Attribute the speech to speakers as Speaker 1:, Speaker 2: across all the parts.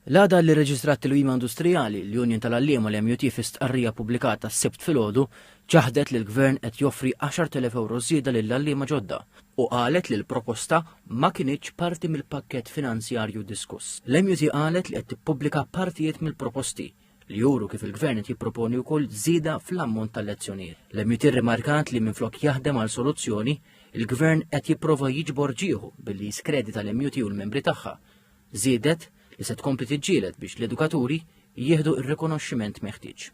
Speaker 1: L-għada li reġistrat il-wima industrijali l-Union tal-Alliem u l-MUT fi stqarrija pubblikata s-sibt filgħodu ċaħdet li l-Gvern qed joffri 10,000 euro żieda lill-Alliem ġodda u qalet li l-proposta ma kinitx parti mill-pakkett finanzjarju diskuss. L-MUT qalet li qed tippubblika partijiet mill-proposti li juru kif il-Gvern qed jipproponi wkoll żieda fl-ammont tal-lezzjonijiet. L-MUT rrimarkat li minflok jaħdem għal soluzzjoni, il-Gvern qed jipprova jiġbor ġieħu billi jiskredita l-MUT u l-membri tagħha. Żiedet li se tkompli tiġġieled biex l-edukaturi jieħdu r-rikonoxximent meħtieġ.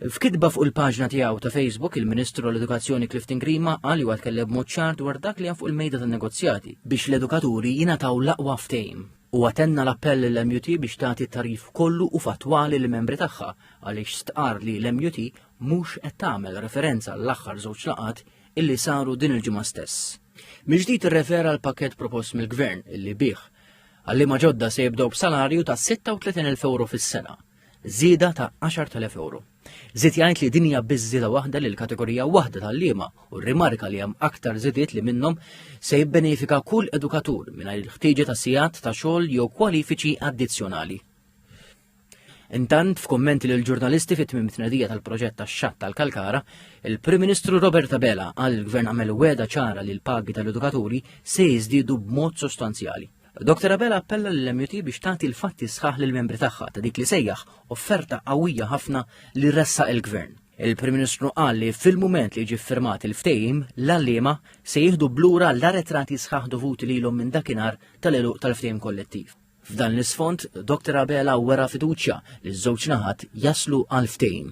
Speaker 1: F'kitba fuq il-paġna tiegħu ta' Facebook, il-Ministru l-Edukazzjoni Clifton Grima qal li tkellem b'mod ċar dwar dak li hemm fuq il-mejda tan-negozjati biex l-edukaturi jingħataw l-aqwa ftehim. U għatenna l-appell l-MUT biex tagħti tarif kollu u fatwali l-membri tagħha għaliex stqar li l-MUT mhux qed tagħmel referenza l-aħħar żewġ laqat illi saru din il-ġimgħa stess. Miġdid irrefera l-pakkett propost mill-Gvern illi bih Alliem ġodda se jibdew b'salarju ta' 36,000 euro fis-sena, żieda ta' 10,000 euro. Żied jgħid li din hija biss żieda waħda lil kategorija waħda tal-liema u rrimarka li hemm aktar żiediet li minnhom se jibbenefika kull edukatur mingħajr il-ħtieġa ta' sigħat ta' xogħol jew kwalifiċi addizzjonali. Intant, f'kummenti lil ġurnalisti fit-tmiem tnedija tal-proġett tax-xatt tal-Kalkara, il-Prim Ministru Robert Abela qal il-Gvern għamel weda ċara li l-pagi tal-edukaturi se jiżdiedu b'mod sostanzjali. Dr. Abela appella l-MUT biex tagħti l-fatti sħaħ lill-membri tagħha ta' dik li sejjaħ offerta qawwija ħafna li ressaq il-Gvern. Il-Prim Ministru qal li fil-mument li jiġi ffirmat il-ftehim l-Alliema se jieħdu blura l-arretrati sħaħ dovuti lilhom minn dakinhar tal-eluq tal-ftehim kollettiv. F'dan l-isfond, Dr. Abela wera fiduċja li ż-żewġ naħat jaslu għal ftehim.